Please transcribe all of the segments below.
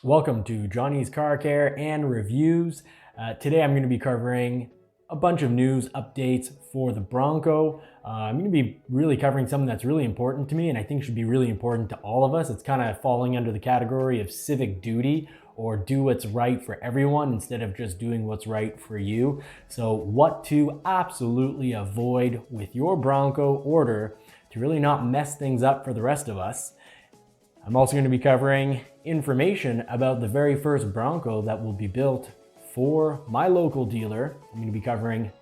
Welcome to Johnny's Car Care and Reviews. Today I'm going to be covering a bunch of news updates for the Bronco. I'm going to be really covering something that's really important to me and I think should be really important to all of us. It's kind of falling under the category of civic duty, or do what's right for everyone instead of just doing what's right for you. So what to absolutely avoid with your Bronco order to really not mess things up for the rest of us. I'm also going to be covering information about the very first Bronco that will be built for my local dealer. I'm going to be covering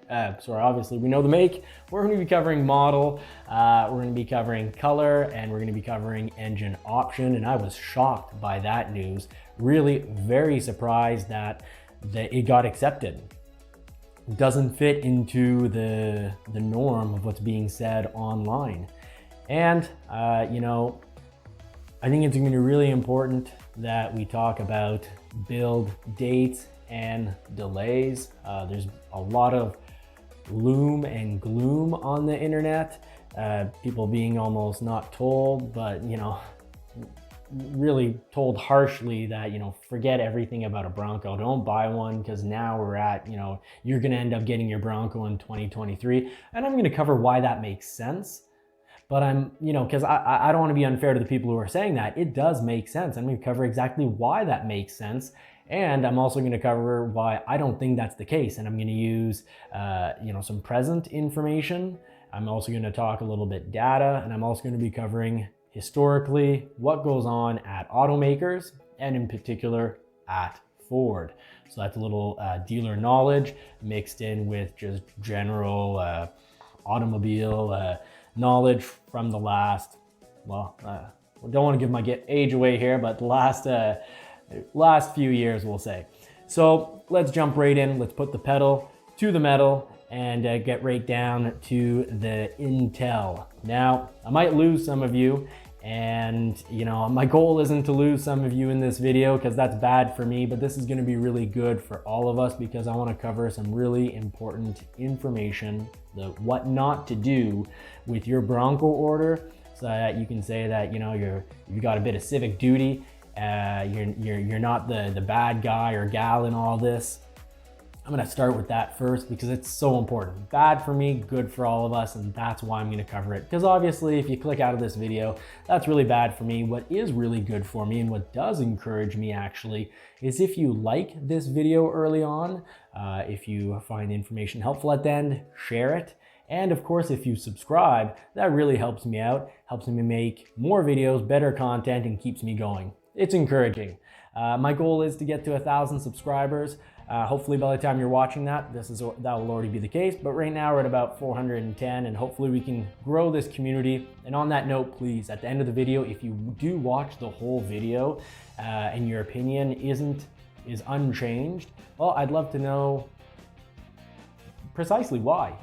obviously we know the make. We're going to be covering model, we're going to be covering color, and we're going to be covering engine option. And I was shocked by that news. Really very surprised that it got accepted. It doesn't fit into the norm of what's being said online. And, I think it's going to be really important that we talk about build dates and delays. There's a lot of loom and gloom on the internet. People being almost not told, but really told harshly that, forget everything about a Bronco. Don't buy one because now we're at, you're going to end up getting your Bronco in 2023. And I'm going to cover why that makes sense. But because I don't want to be unfair to the people who are saying that. It does make sense. I'm going to cover exactly why that makes sense. And I'm also going to cover why I don't think that's the case. And I'm going to use, some present information. I'm also going to talk a little bit data, and I'm also going to be covering historically what goes on at automakers, and in particular at Ford. So that's a little dealer knowledge mixed in with just general automobile knowledge from the last, don't want to give my age away here, but the last few years, we'll say. So let's jump right in. Let's put the pedal to the metal and get right down to the intel. Now, I might lose some of you, and my goal isn't to lose some of you in this video because that's bad for me, but this is going to be really good for all of us because I want to cover some really important information, the what not to do with your Bronco order, so that you can say that you've got a bit of civic duty. You're not the bad guy or gal in all this. I'm going to start with that first because it's so important. Bad for me, good for all of us, and that's why I'm going to cover it. Because obviously, if you click out of this video, that's really bad for me. What is really good for me, and what does encourage me actually, is if you like this video early on, if you find the information helpful at the end, share it. And of course, if you subscribe, that really helps me out, helps me make more videos, better content, and keeps me going. It's encouraging. My goal is to get to 1,000 subscribers. Hopefully by the time you're watching that will already be the case. But right now we're at about 410, and hopefully we can grow this community. And on that note, please, at the end of the video, if you do watch the whole video and your opinion is unchanged, well, I'd love to know precisely why.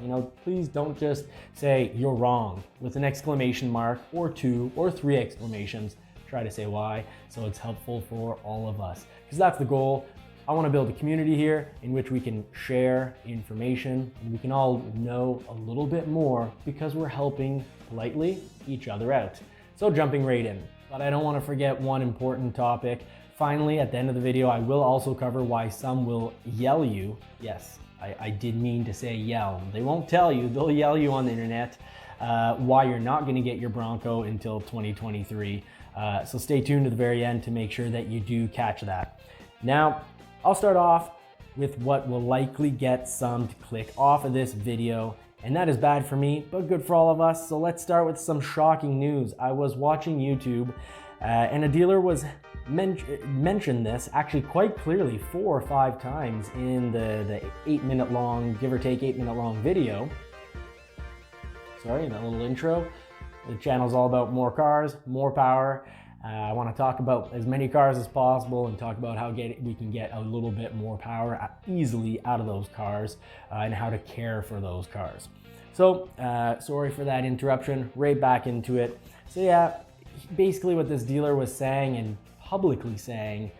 Please don't just say you're wrong with an exclamation mark or 2 or 3 exclamations. Try to say why, so it's helpful for all of us, because that's the goal. I want to build a community here in which we can share information and we can all know a little bit more because we're helping politely each other out. So jumping right in, but I don't want to forget one important topic. Finally, at the end of the video, I will also cover why some will yell you. Yes, I did mean to say yell. They won't tell you, they'll yell you on the internet why you're not going to get your Bronco until 2023. So stay tuned to the very end to make sure that you do catch that. Now, I'll start off with what will likely get some to click off of this video, and that is bad for me, but good for all of us. So let's start with some shocking news. I was watching YouTube, and a dealer was mentioned this actually quite clearly 4 or 5 times in the 8-minute long, give or take 8-minute long video. Sorry, that little intro. The channel's all about more cars, more power. I want to talk about as many cars as possible and talk about how we can get a little bit more power easily out of those cars and how to care for those cars. So sorry for that interruption, right back into it. So yeah, basically what this dealer was saying and publicly saying,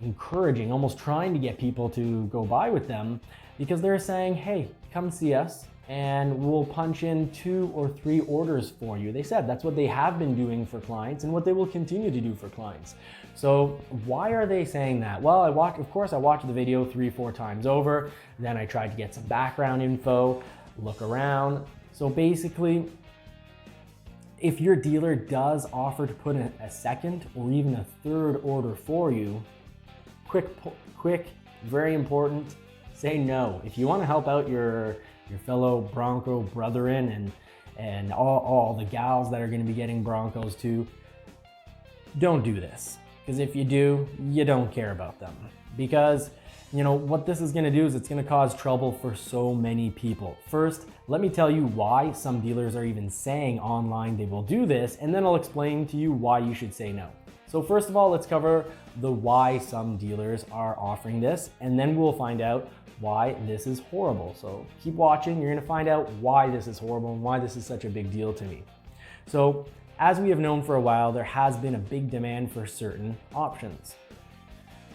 encouraging, almost trying to get people to go buy with them, because they're saying, hey, come see us and will punch in 2 or 3 orders for you. They said that's what they have been doing for clients and what they will continue to do for clients. So why are they saying that? Well, of course I watched the video 3-4 times over, then I tried to get some background info, look around. So basically, if your dealer does offer to put in a second or even a third order for you, quick, very important, say no. If you want to help out your fellow Bronco brethren and all the gals that are going to be getting Broncos too, don't do this. Because if you do, you don't care about them. Because you know what this is going to do is it's going to cause trouble for so many people. First, let me tell you why some dealers are even saying online they will do this, and then I'll explain to you why you should say no. So first of all, let's cover the why some dealers are offering this, and then we'll find out why this is horrible. So keep watching, you're going to find out why this is horrible and why this is such a big deal to me. So as we have known for a while, there has been a big demand for certain options.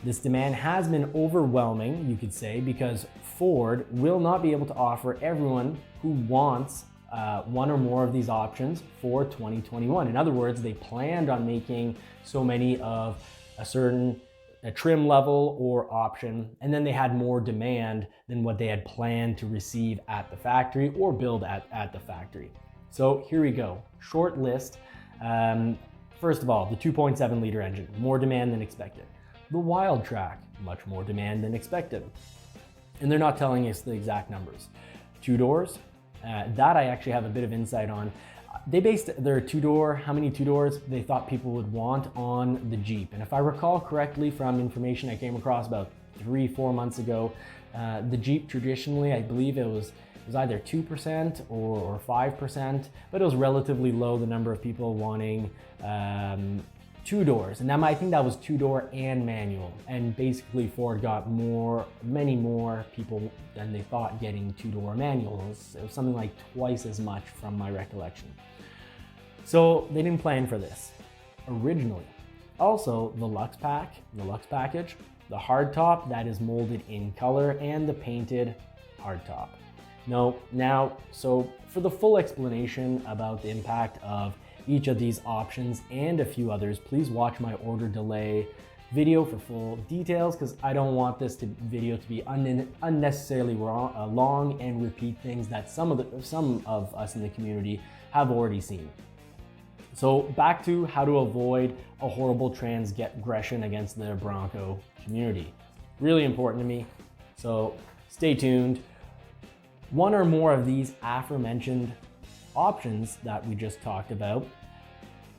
This demand has been overwhelming, you could say, because Ford will not be able to offer everyone who wants one or more of these options for 2021. In other words, they planned on making so many of a certain trim level or option, and then they had more demand than what they had planned to receive at the factory or build at the factory. So here we go, short list. First of all, the 2.7 liter engine, more demand than expected. The Wildtrak, much more demand than expected. And they're not telling us the exact numbers. 2 doors, that I actually have a bit of insight on. They based their 2-door, how many 2 doors they thought people would want on the Jeep. And if I recall correctly from information I came across about 3-4 months ago, the Jeep traditionally, I believe it was either 2% or 5%, but it was relatively low, the number of people wanting 2 doors. And I think that was 2-door and manual. And basically Ford got many more people than they thought getting 2-door manuals. It was something like twice as much from my recollection. So they didn't plan for this originally. Also, the Lux package, the hardtop that is molded in color, and the painted hardtop. So for the full explanation about the impact of each of these options and a few others, please watch my order delay video for full details, because I don't want this video to be unnecessarily long and repeat things that some of us in the community have already seen. So back to how to avoid a horrible transgression against the Bronco community. Really important to me, so stay tuned. One or more of these aforementioned options that we just talked about,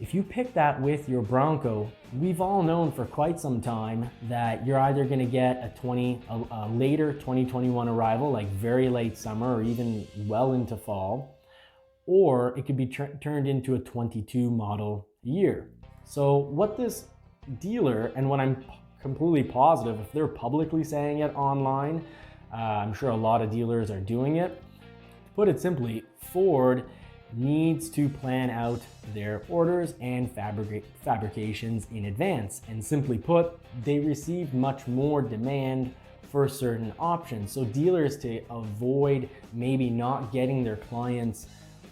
if you pick that with your Bronco, we've all known for quite some time that you're either going to get a later 2021 arrival, like very late summer or even well into fall, or it could be turned into a 22 model year. So what this dealer, and what I'm completely positive, if they're publicly saying it online, I'm sure a lot of dealers are doing it. To put it simply, Ford needs to plan out their orders and fabrications in advance. And simply put, they receive much more demand for certain options. So dealers, to avoid maybe not getting their clients'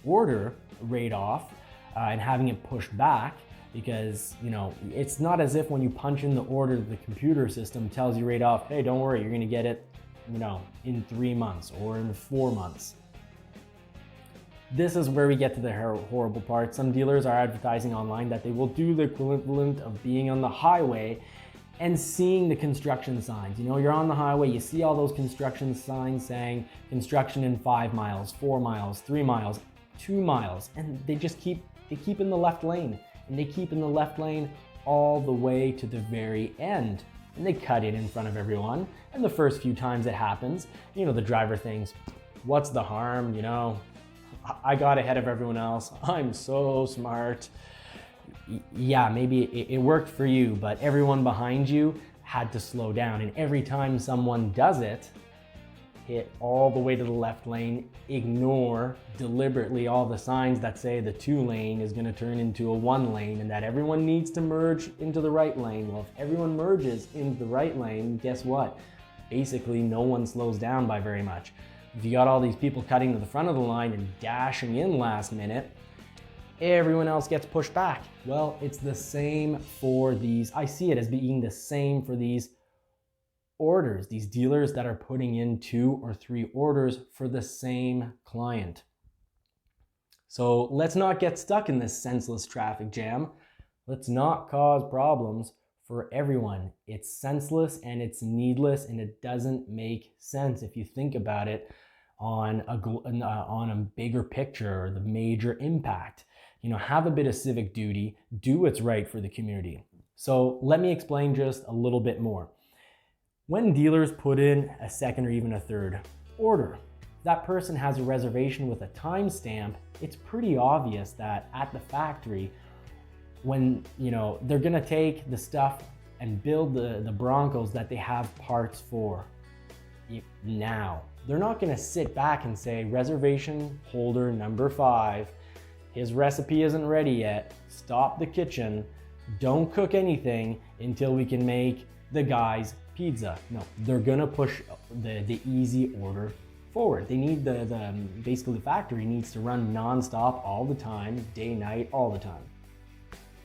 order right off and having it pushed back, because it's not as if when you punch in the order, the computer system tells you right off, hey, don't worry, you're going to get it in 3 months or in 4 months. This is where we get to the horrible part. Some dealers are advertising online that they will do the equivalent of being on the highway and seeing the construction signs. You're on the highway, you see all those construction signs saying construction in 5 miles, 4 miles, 3 miles, 2 miles, and they keep in the left lane, and they keep in the left lane all the way to the very end. And they cut it in front of everyone. And the first few times it happens, the driver thinks, what's the harm? I got ahead of everyone else. I'm so smart. Yeah, maybe it worked for you, but everyone behind you had to slow down. And every time someone does it, hit all the way to the left lane, ignore deliberately all the signs that say the 2 lane is going to turn into a 1 lane and that everyone needs to merge into the right lane. Well, if everyone merges into the right lane, guess what? Basically, no one slows down by very much. If you got all these people cutting to the front of the line and dashing in last minute, everyone else gets pushed back. Well, it's the same for these. I see it as being the same for these orders, these dealers that are putting in 2 or 3 orders for the same client. So let's not get stuck in this senseless traffic jam. Let's not cause problems for everyone. It's senseless and it's needless, and it doesn't make sense if you think about it on a bigger picture or the major impact. You know, have a bit of civic duty, do what's right for the community. So let me explain just a little bit more. When dealers put in a second or even a third order, that person has a reservation with a timestamp, it's pretty obvious that at the factory, when they're gonna take the stuff and build the Broncos that they have parts for now. They're not gonna sit back and say, reservation holder number 5, his recipe isn't ready yet, stop the kitchen, don't cook anything until we can make the guy's pizza. No, they're gonna push the easy order forward. They need basically the factory needs to run nonstop all the time, day, night, all the time.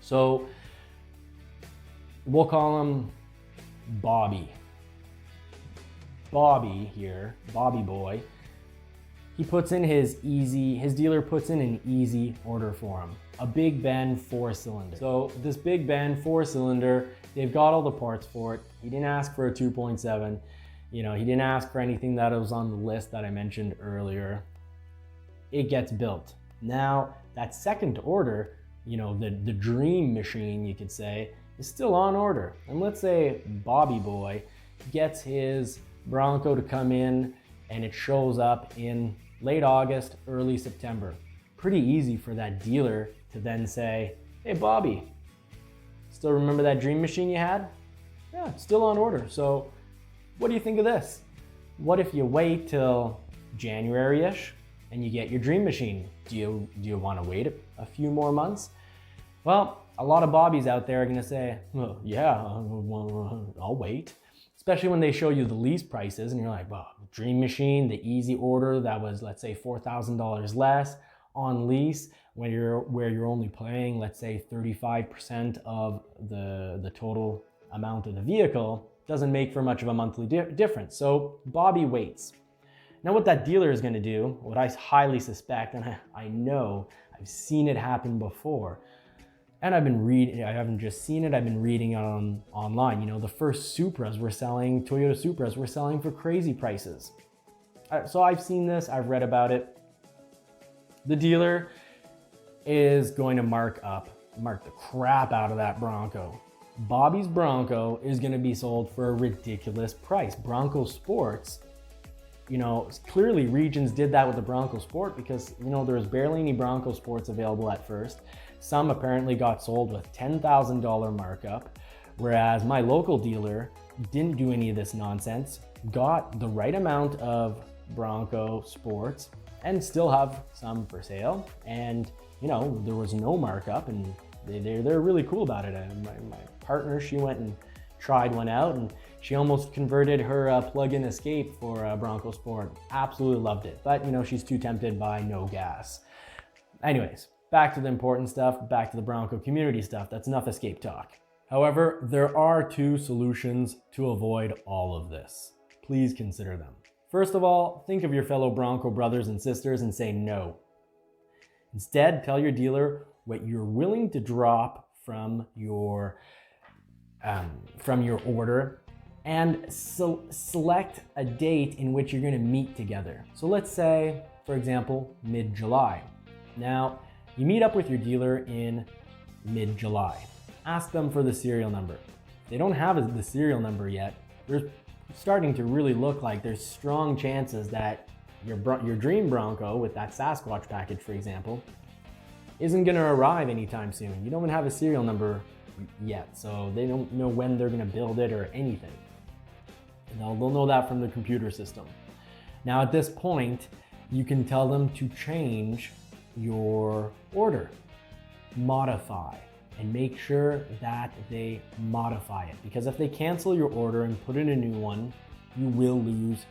So we'll call him Bobby. Bobby here, Bobby boy, he puts in his dealer puts in an easy order for him. A Big Ben 4-cylinder. So this Big Ben 4-cylinder, they've got all the parts for it. He didn't ask for a 2.7. He didn't ask for anything that was on the list that I mentioned earlier. It gets built. Now, that second order, the dream machine, you could say, is still on order. And let's say Bobby boy gets his Bronco to come in and it shows up in late August, early September. Pretty easy for that dealer to then say, hey Bobby, still remember that dream machine you had? Yeah, it's still on order. So what do you think of this? What if you wait till January-ish and you get your dream machine? Do you want to wait a few more months? Well, a lot of Bobbies out there are going to say, well, yeah, I'll wait. Especially when they show you the lease prices and you're like, well, dream machine, the easy order that was, let's say, $4,000 less on lease, where you're only paying, let's say, 35% of the total amount of the vehicle, doesn't make for much of a monthly difference. So Bobby waits. Now what that dealer is going to do, what I highly suspect, and I know I've seen it happen before, and I haven't just seen it, I've been reading it online. The first Toyota Supras were selling for crazy prices. So I've seen this, I've read about it. The dealer is going to mark the crap out of that Bronco. Bobby's Bronco is going to be sold for a ridiculous price. Bronco Sports, clearly Regions did that with the Bronco Sport because, there was barely any Bronco Sports available at first. Some apparently got sold with $10,000 markup, whereas my local dealer didn't do any of this nonsense, got the right amount of Bronco Sports and still have some for sale. And, there was no markup, and they're really cool about it. And my partner, she went and tried one out, and she almost converted her plug-in Escape for a Bronco Sport. Absolutely loved it. But, she's too tempted by no gas. Anyways, back to the important stuff, back to the Bronco community stuff. That's enough Escape talk. However, there are 2 solutions to avoid all of this. Please consider them. First of all, think of your fellow Bronco brothers and sisters and say no. Instead, tell your dealer what you're willing to drop from your order, and select a date in which you're going to meet together. So let's say, for example, mid-July. Now, you meet up with your dealer in mid-July. Ask them for the serial number. If they don't have the serial number yet, there's starting to really look like there's strong chances that your dream Bronco with that Sasquatch package, for example, isn't going to arrive anytime soon. You don't even have a serial number yet, so they don't know when they're going to build it or anything. They'll know that from the computer system. Now at this point, you can tell them to change your order, modify, and make sure that they modify it. Because if they cancel your order and put in a new one, you will lose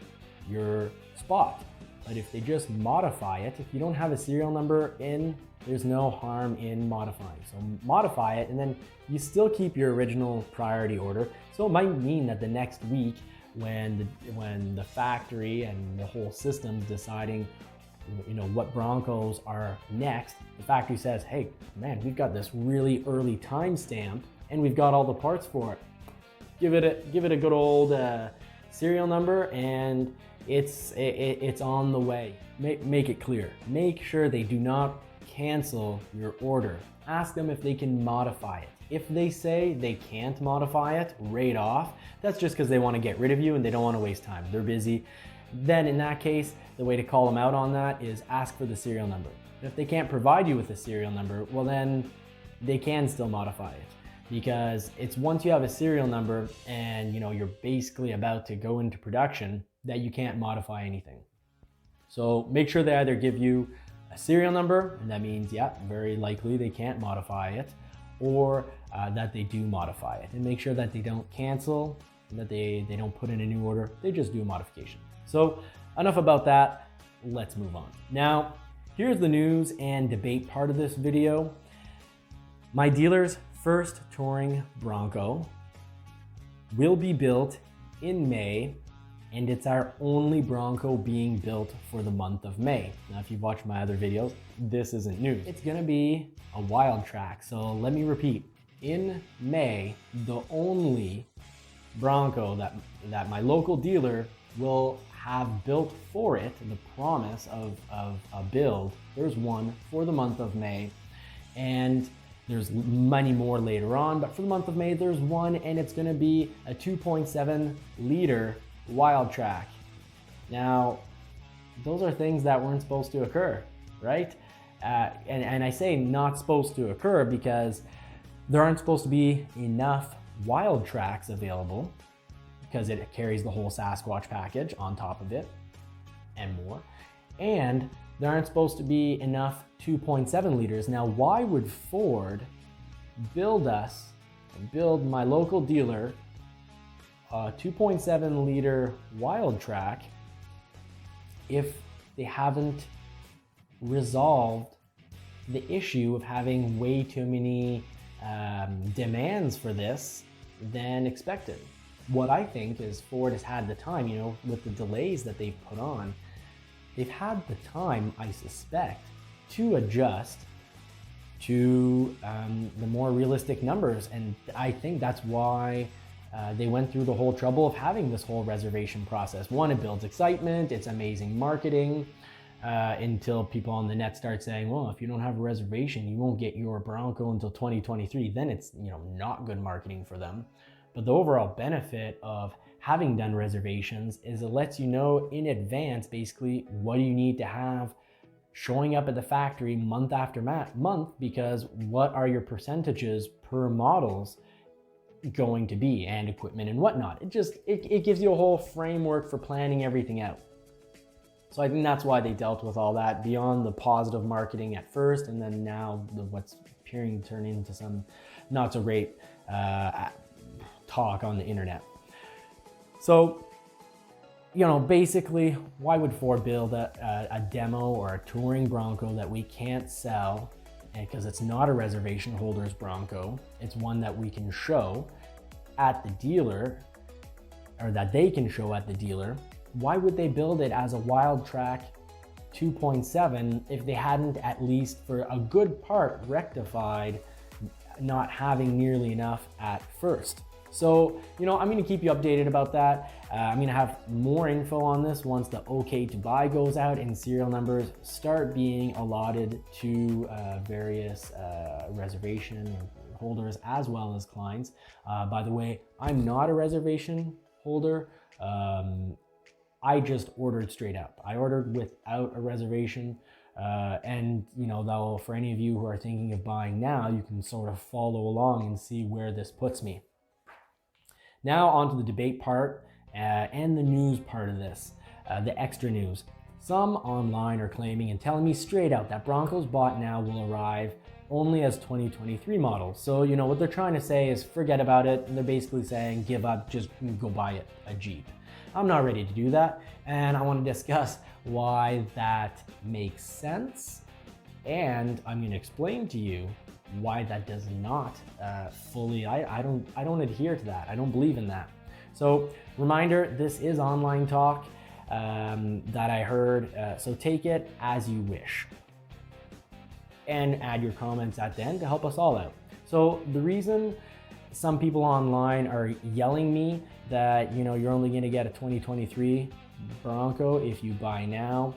your spot. But if they just modify it, if you don't have a serial number in, there's no harm in modifying. So modify it, and then you still keep your original priority order. So it might mean that the next week, when the factory and the whole system's deciding, you know, what Broncos are next, the factory says, hey man, we've got this really early timestamp and we've got all the parts for it. Give it a good old serial number, and it's on the way. Make it clear. Make sure they do not cancel your order. Ask them if they can modify it. If they say they can't modify it right off, that's just because they want to get rid of you and they don't want to waste time. They're busy. Then in that case, the way to call them out on that is ask for the serial number. If they can't provide you with a serial number, well then they can still modify it, because it's once you have a serial number and you know you're basically about to go into production that you can't modify anything. So make sure they either give you a serial number, and that means, yeah, very likely they can't modify it, or that they do modify it, and make sure that they don't cancel, that they don't put in a new order, they just do a modification. So enough about that, let's move on. Now, here's the news and debate part of this video. My dealer's first touring Bronco will be built in May, and it's our only Bronco being built for the month of May. Now, if you've watched my other videos, this isn't news. It's gonna be a wild track, so let me repeat. In May, the only Bronco that my local dealer will have built for it, the promise of a build, there's one for the month of May, and there's many more later on, but for the month of May, there's one, and it's gonna be a 2.7 liter wild track. Now, those are things that weren't supposed to occur, right? And I say not supposed to occur because there aren't supposed to be enough wild tracks available, because it carries the whole Sasquatch package on top of it and more. And there aren't supposed to be enough 2.7 liters. Now, why would Ford build my local dealer a 2.7 liter wild track if they haven't resolved the issue of having way too many demands for this than expected? What I think is Ford has had the time, you know, with the delays that they've put on, they've had the time, I suspect, to adjust to the more realistic numbers. And I think that's why they went through the whole trouble of having this whole reservation process. One, it builds excitement, it's amazing marketing, until people on the net start saying, well, if you don't have a reservation, you won't get your Bronco until 2023. Then it's, you know, not good marketing for them. But the overall benefit of having done reservations is it lets you know in advance basically what do you need to have showing up at the factory month after month, because what are your percentages per models going to be, and equipment and whatnot. It gives you a whole framework for planning everything out. So I think that's why they dealt with all that, beyond the positive marketing at first, and then now what's appearing to turn into some not so great talk on the internet. So, you know, basically, why would Ford build a demo or a touring Bronco that we can't sell? Because it's not a reservation holder's Bronco. It's one that we can show at the dealer, or that they can show at the dealer. Why would they build it as a wild track 2.7 if they hadn't at least for a good part rectified not having nearly enough at first? So, you know, I'm going to keep you updated about that. I'm going to have more info on this once the okay to buy goes out and serial numbers start being allotted to various reservation holders as well as clients. By the way, I'm not a reservation holder. I just ordered straight up. I ordered without a reservation. And, you know, though, for any of you who are thinking of buying now, you can sort of follow along and see where this puts me. Now on to the debate part and the news part of this, the extra news. Some online are claiming and telling me straight out that Broncos bought now will arrive only as 2023 models. So, you know, what they're trying to say is forget about it. And they're basically saying give up, just go buy a Jeep. I'm not ready to do that, and I want to discuss why that makes sense, and I'm going to explain to you why that does not fully. I don't adhere to that. I don't believe in that. So reminder, this is online talk that I heard, so take it as you wish, and add your comments at the end to help us all out. So the reason some people online are yelling me that, you know, you're only going to get a 2023 Bronco if you buy now,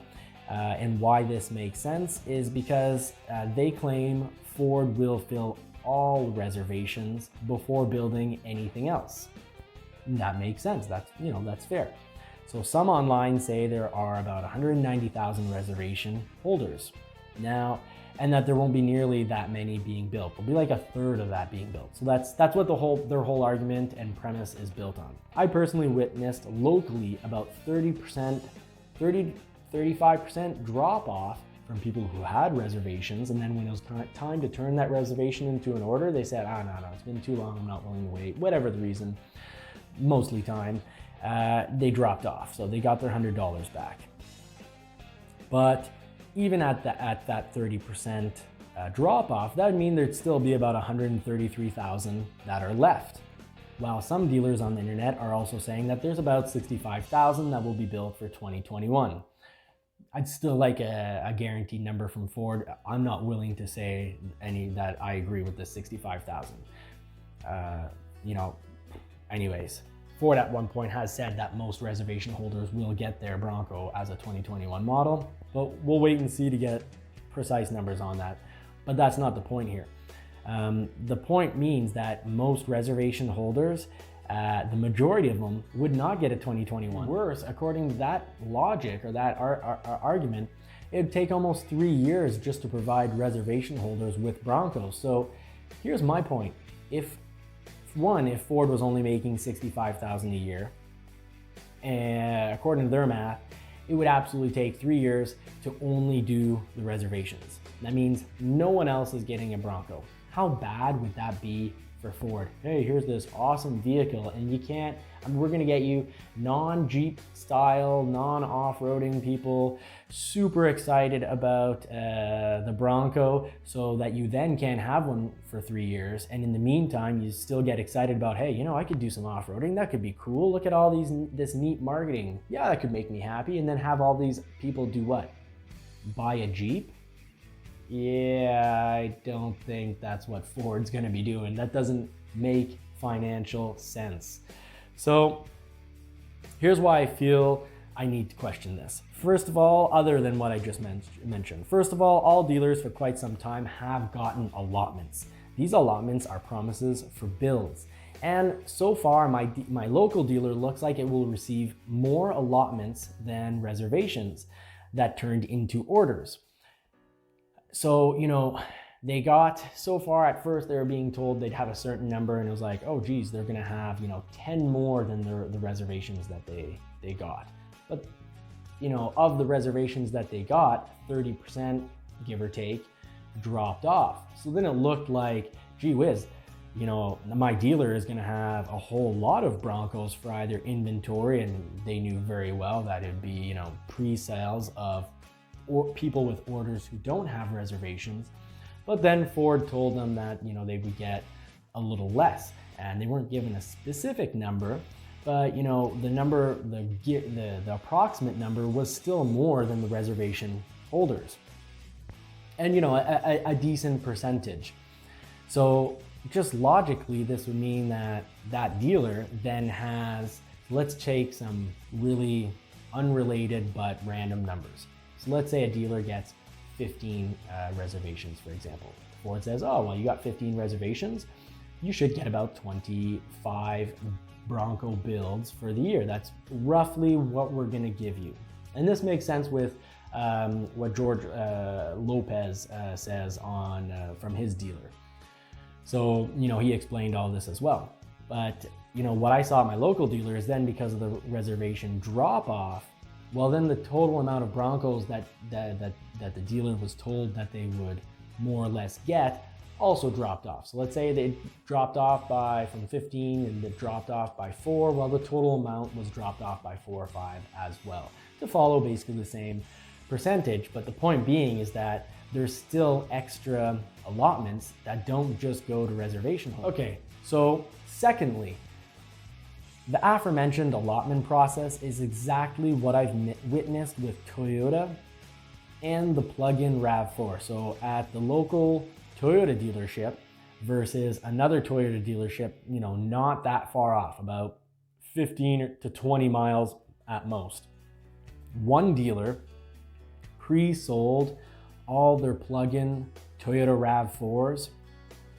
and why this makes sense is because they claim Ford will fill all reservations before building anything else. That makes sense. That's fair. So some online say there are about 190,000 reservation holders now, and that there won't be nearly that many being built. There'll be like a third of that being built. So that's what their whole argument and premise is built on. I personally witnessed locally about 35% drop off from people who had reservations, and then when it was time to turn that reservation into an order, they said, no, it's been too long, I'm not willing to wait, whatever the reason, mostly time, they dropped off. So they got their $100 back. But even at that 30% drop off, that would mean there'd still be about 133,000 that are left. While some dealers on the internet are also saying that there's about 65,000 that will be built for 2021. I'd still like a guaranteed number from Ford. I'm not willing to say that I agree with the 65,000. Anyways, Ford at one point has said that most reservation holders will get their Bronco as a 2021 model, but we'll wait and see to get precise numbers on that. But that's not the point here. The point means that most reservation holders, the majority of them, would not get a 2021. Worse, according to that logic or that argument, it would take almost 3 years just to provide reservation holders with Broncos. So here's my point. If Ford was only making 65,000 a year, and according to their math, it would absolutely take 3 years to only do the reservations. That means no one else is getting a Bronco. How bad would that be for Ford? Hey, here's this awesome vehicle, and we're gonna get you non-Jeep style, non-off-roading people super excited about the Bronco, so that you then can have one for 3 years, and in the meantime you still get excited about, hey, you know, I could do some off-roading, that could be cool, look at all this neat marketing, yeah, that could make me happy, and then have all these people do what? Buy a Jeep? Yeah, I don't think that's what Ford's gonna be doing. That doesn't make financial sense. So here's why I feel I need to question this. First of all, other than what I just mentioned, first of all dealers for quite some time have gotten allotments. These allotments are promises for builds. And so far, my local dealer looks like it will receive more allotments than reservations that turned into orders. So, you know, they got, so far at first they were being told they'd have a certain number, and it was like, oh geez, they're gonna have, 10 more than the reservations that they got. But, of the reservations that they got, 30%, give or take, dropped off. So then it looked like, gee whiz, my dealer is gonna have a whole lot of Broncos for either inventory, and they knew very well that it'd be, pre-sales of people with orders who don't have reservations. But then Ford told them that they would get a little less, and they weren't given a specific number, but the approximate number was still more than the reservation holders, and a decent percentage. So just logically, this would mean that dealer then has, let's take some really unrelated but random numbers. So let's say a dealer gets 15 reservations, for example. Ford says, oh, well, you got 15 reservations, you should get about 25 Bronco builds for the year. That's roughly what we're gonna give you. And this makes sense with what George Lopez says from his dealer. So, he explained all this as well. But, what I saw at my local dealer is then, because of the reservation drop off, well, then the total amount of Broncos that the dealer was told that they would more or less get also dropped off. So let's say they dropped off by from 15 and it dropped off by 4. Well, the total amount was dropped off by 4 or 5 as well, to follow basically the same percentage. But the point being is that there's still extra allotments that don't just go to reservation holders. Okay, so secondly, the aforementioned allotment process is exactly what I've witnessed with Toyota and the plug-in RAV4. So at the local Toyota dealership versus another Toyota dealership, not that far off, about 15 to 20 miles at most. One dealer pre-sold all their plug-in Toyota RAV4s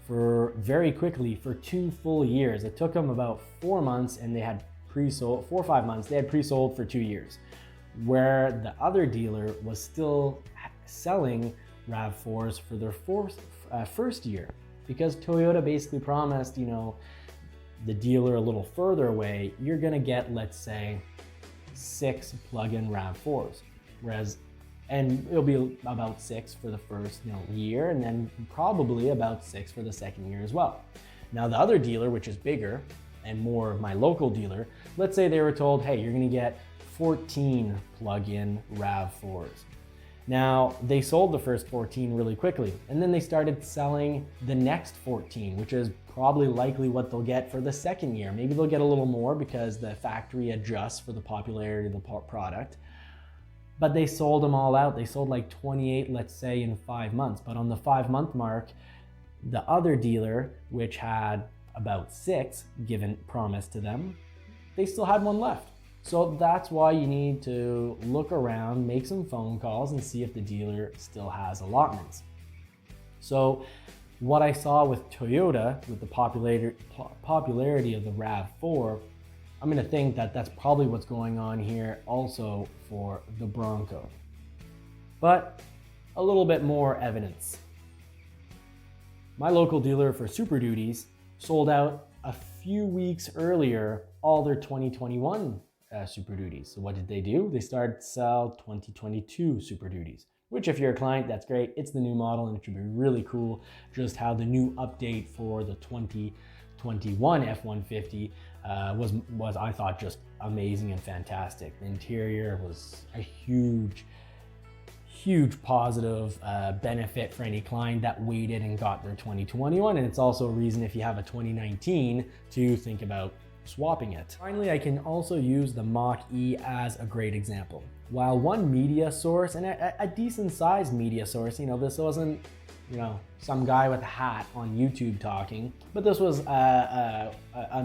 for very quickly for 2 full years. It took them about 4 months and they had pre-sold, 4 or 5 months, they had pre-sold for 2 years. Where the other dealer was still selling RAV4s for their first year, because Toyota basically promised, the dealer a little further away, you're gonna get, let's say, 6 plug-in RAV4s, and it'll be about 6 for the first year, and then probably about 6 for the second year as well. Now the other dealer, which is bigger and more of my local dealer, let's say they were told, hey, you're gonna get 14 plug-in RAV4s. Now, they sold the first 14 really quickly, and then they started selling the next 14, which is probably likely what they'll get for the second year. Maybe they'll get a little more because the factory adjusts for the popularity of the product. But they sold them all out. They sold like 28, let's say, in 5 months. But on the 5-month mark, the other dealer, which had about 6 promised to them, they still had 1 left. So that's why you need to look around, make some phone calls, and see if the dealer still has allotments. So what I saw with Toyota, with the popularity of the RAV4, I'm gonna think that that's probably what's going on here also for the Bronco. But a little bit more evidence. My local dealer for Super Duties sold out a few weeks earlier all their 2021 Super Duties. So what did they do? They started to sell 2022 Super Duties, which if you're a client, that's great. It's the new model and it should be really cool just how the new update for the 2021 F-150 was I thought just amazing and fantastic. The interior was a huge positive benefit for any client that waited and got their 2021, and it's also a reason if you have a 2019 to think about swapping it. Finally, I can also use the Mach-E as a great example. While one media source, and a decent sized media source, this wasn't some guy with a hat on YouTube talking, but this was a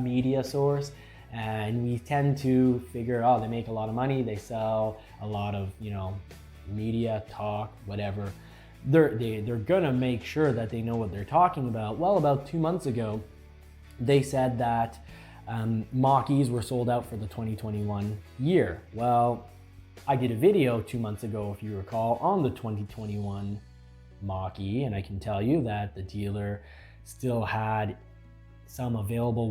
media source, and we tend to figure, oh, they make a lot of money, they sell a lot of media talk, whatever. They're gonna make sure that they know what they're talking about. Well, about 2 months ago, they said that Mach-E's were sold out for the 2021 year. Well, I did a video 2 months ago, if you recall, on the 2021 Mach-E, and I can tell you that the dealer still had some available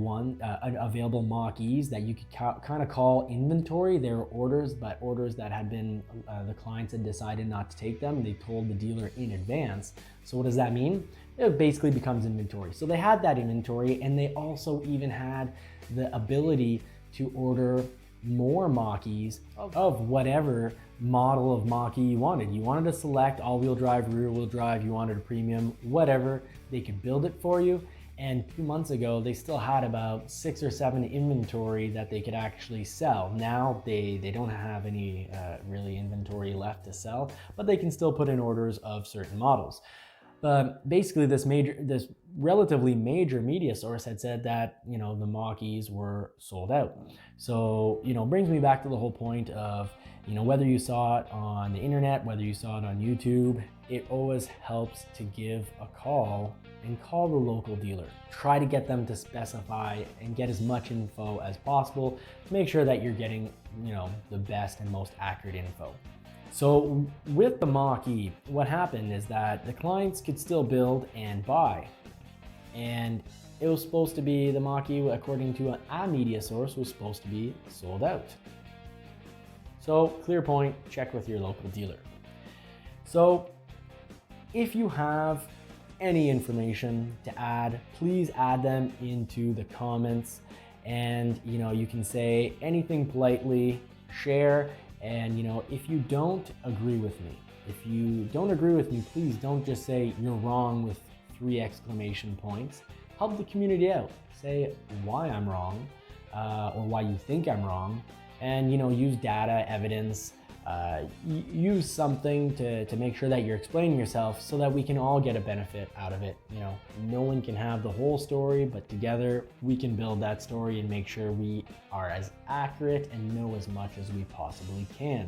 Mach-E's that you could kind of call inventory. They were orders, but orders that had been, the clients had decided not to take them. They told the dealer in advance. So what does that mean? It basically becomes inventory. So they had that inventory, and they also even had the ability to order more Mach-E's of whatever model of Mach-E you wanted. You wanted to select all-wheel drive, rear-wheel drive, you wanted a premium, whatever, they could build it for you. And 2 months ago, they still had about 6 or 7 inventory that they could actually sell. Now they don't have any really inventory left to sell, but they can still put in orders of certain models. But basically this relatively major media source had said that, the Mach-E's were sold out. So, brings me back to the whole point of, whether you saw it on the internet, whether you saw it on YouTube, it always helps to give a call and call the local dealer. Try to get them to specify and get as much info as possible to make sure that you're getting, the best and most accurate info. So with the Mach-E, what happened is that the clients could still build and buy. And it was supposed to be, the Mach-E, according to a media source, was supposed to be sold out. So clear point, check with your local dealer. So if you have any information to add, please add them into the comments. And you can say anything politely, share. And if you don't agree with me, please don't just say you're wrong with 3 exclamation points. Help the community out. Say why I'm wrong, or why you think I'm wrong, and use data, evidence, use something to make sure that you're explaining yourself so that we can all get a benefit out of it. No one can have the whole story, but together we can build that story and make sure we are as accurate and know as much as we possibly can.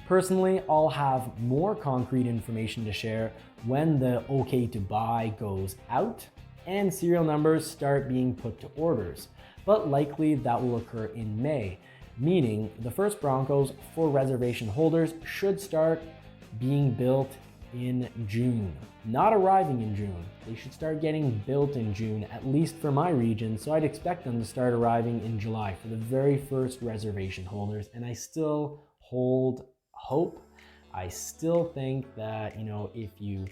Personally, I'll have more concrete information to share when the OK to buy goes out and serial numbers start being put to orders, but likely that will occur in May, meaning the first Broncos for reservation holders should start being built in June. Not arriving in June. They should start getting built in June, at least for my region, so I'd expect them to start arriving in July for the very first reservation holders, and I still hold hope. I still think that, if you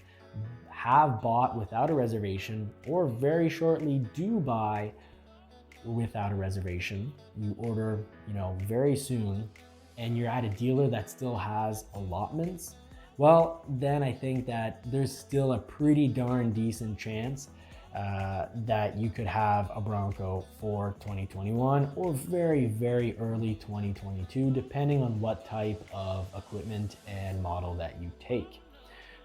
have bought without a reservation or very shortly do buy without a reservation, you order, very soon, and you're at a dealer that still has allotments, well, then I think that there's still a pretty darn decent chance that you could have a Bronco for 2021 or very, very early 2022, depending on what type of equipment and model that you take.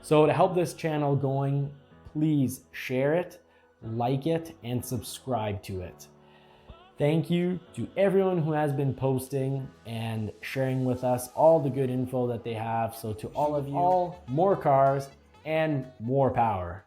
So to help this channel going, please share it, like it, and subscribe to it. Thank you to everyone who has been posting and sharing with us all the good info that they have. So to all of you, more cars and more power.